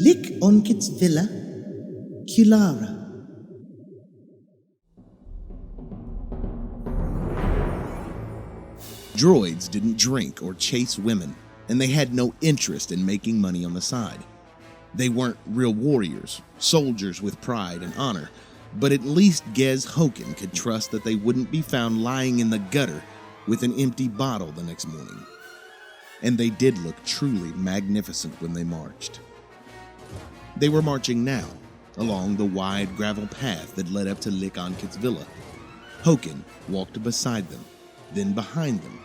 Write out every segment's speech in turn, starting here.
Lick Onkit's villa, Kilara. Droids didn't drink or chase women, and they had no interest in making money on the side. They weren't real warriors, soldiers with pride and honor, but at least Gez Hoken could trust that they wouldn't be found lying in the gutter with an empty bottle the next morning. And they did look truly magnificent when they marched. They were marching now, along the wide gravel path that led up to Lick Onkit's villa. Hoken walked beside them, then behind them,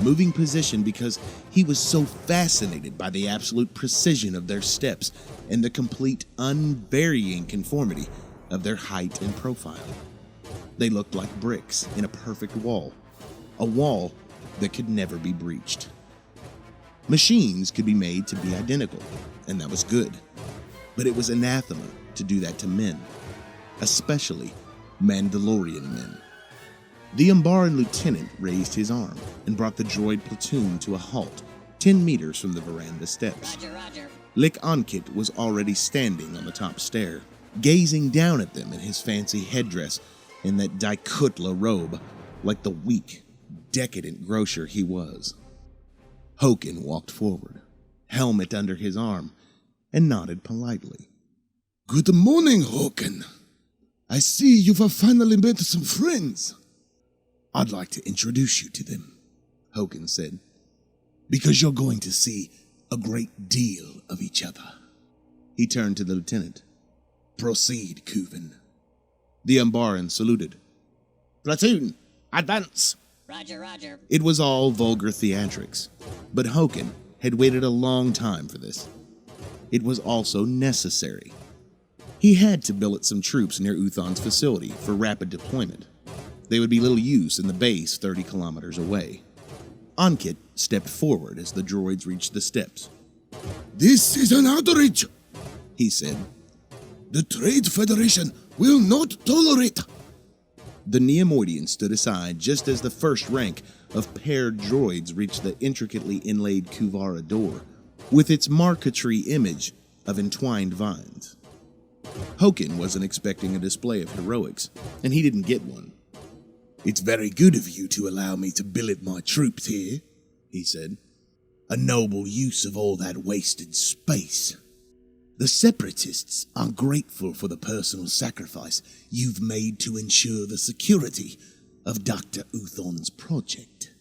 moving position because he was so fascinated by the absolute precision of their steps and the complete unvarying conformity of their height and profile. They looked like bricks in a perfect wall, a wall that could never be breached. Machines could be made to be identical, and that was good, but it was anathema to do that to men, especially Mandalorian men. The Umbaran lieutenant raised his arm and brought the droid platoon to a halt 10 meters from the veranda steps. Roger. Lick Onkit was already standing on the top stair, gazing down at them in his fancy headdress and that Daikutla robe, like the weak, decadent grocer he was. Hoken walked forward, helmet under his arm, and nodded politely. Good morning, Hoken. I see you've finally met some friends. I'd like to introduce you to them, Hoken said, because you're going to see a great deal of each other. He turned to the lieutenant. Proceed, Kuven. The Umbaran saluted. Platoon, advance! Roger. It was all vulgar theatrics, but Hoken had waited a long time for this. It was also necessary. He had to billet some troops near Uthon's facility for rapid deployment. They would be little use in the base 30 kilometers away. Onkit stepped forward as the droids reached the steps. This is an outrage, He said. The Trade Federation will not tolerate. The Neimoidian stood aside just as the first rank of paired droids reached the intricately inlaid Kuvara door, with its marquetry image of entwined vines. Hoken wasn't expecting a display of heroics, and he didn't get one. It's very good of you to allow me to billet my troops here, he said. A noble use of all that wasted space. The Separatists are grateful for the personal sacrifice you've made to ensure the security of Dr. Uthon's project.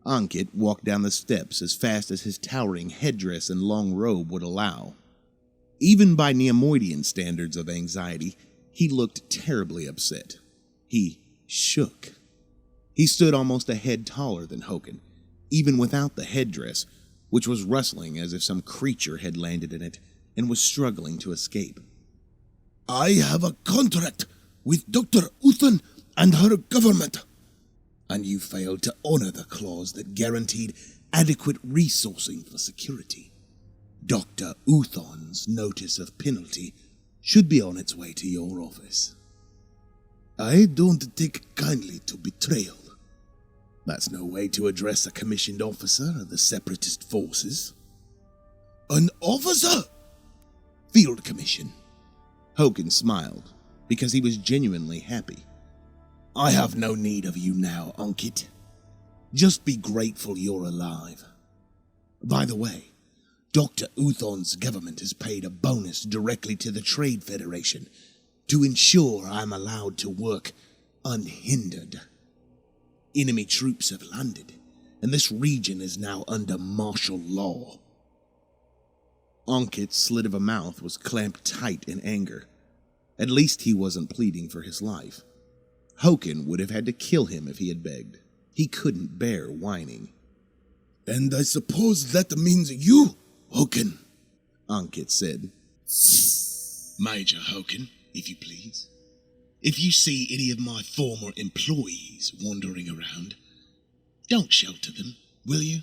Onkit walked down the steps as fast as his towering headdress and long robe would allow. Even by Neimoidian standards of anxiety, he looked terribly upset. He shook. He stood almost a head taller than Hoken, even without the headdress, which was rustling as if some creature had landed in it and was struggling to escape. I have a contract with Dr. Uthon and her government, and you failed to honor the clause that guaranteed adequate resourcing for security. Dr. Uthon's notice of penalty should be on its way to your office. I don't take kindly to betrayal. That's no way to address a commissioned officer of the Separatist forces. An officer? Field commission. Hoken smiled, because he was genuinely happy. I have no need of you now, Onkit. Just be grateful you're alive. By the way, Dr. Uthon's government has paid a bonus directly to the Trade Federation to ensure I'm allowed to work unhindered. Enemy troops have landed, and this region is now under martial law. Onkit's slit of a mouth was clamped tight in anger. At least he wasn't pleading for his life. Hoken would have had to kill him if he had begged. He couldn't bear whining. And I suppose that means you, Hoken, Onkit said. Major Hoken, if you please. If you see any of my former employees wandering around, don't shelter them, will you?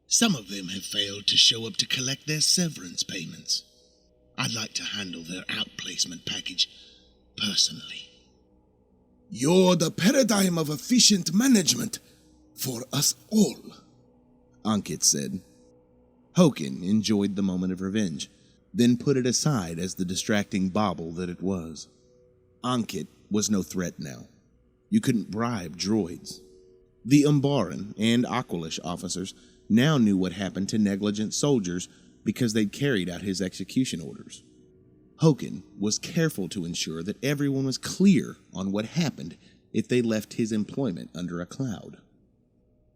Some of them have failed to show up to collect their severance payments. I'd like to handle their outplacement package personally. You're the paradigm of efficient management for us all, Onkit said. Hoken enjoyed the moment of revenge, then put it aside as the distracting bauble that it was. Ankit was no threat now. You couldn't bribe droids. The Umbaran and Aqualish officers now knew what happened to negligent soldiers because they'd carried out his execution orders. Hokin was careful to ensure that everyone was clear on what happened if they left his employment under a cloud.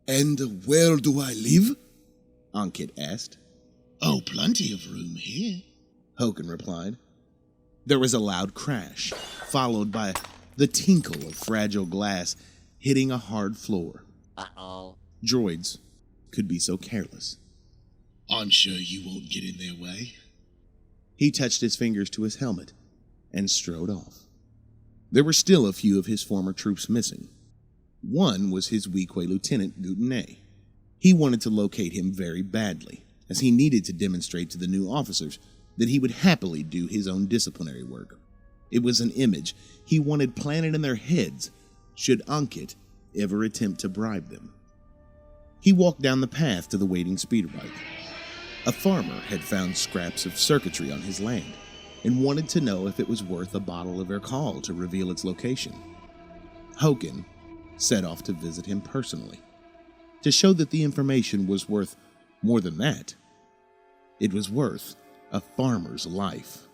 And where do I live? Ankit asked. Oh, plenty of room here, Hokin replied. There was a loud crash, followed by the tinkle of fragile glass hitting a hard floor. Uh-oh. Droids could be so careless. I'm sure you won't get in their way. He touched his fingers to his helmet and strode off. There were still a few of his former troops missing. One was his Weequay Lieutenant Goutenay. He wanted to locate him very badly, as he needed to demonstrate to the new officers that he would happily do his own disciplinary work. It was an image he wanted planted in their heads should Ankit ever attempt to bribe them. He walked down the path to the waiting speeder bike. A farmer had found scraps of circuitry on his land and wanted to know if it was worth a bottle of Ercol to reveal its location. Hokin set off to visit him personally, to show that the information was worth more than that. It was worth a farmer's life.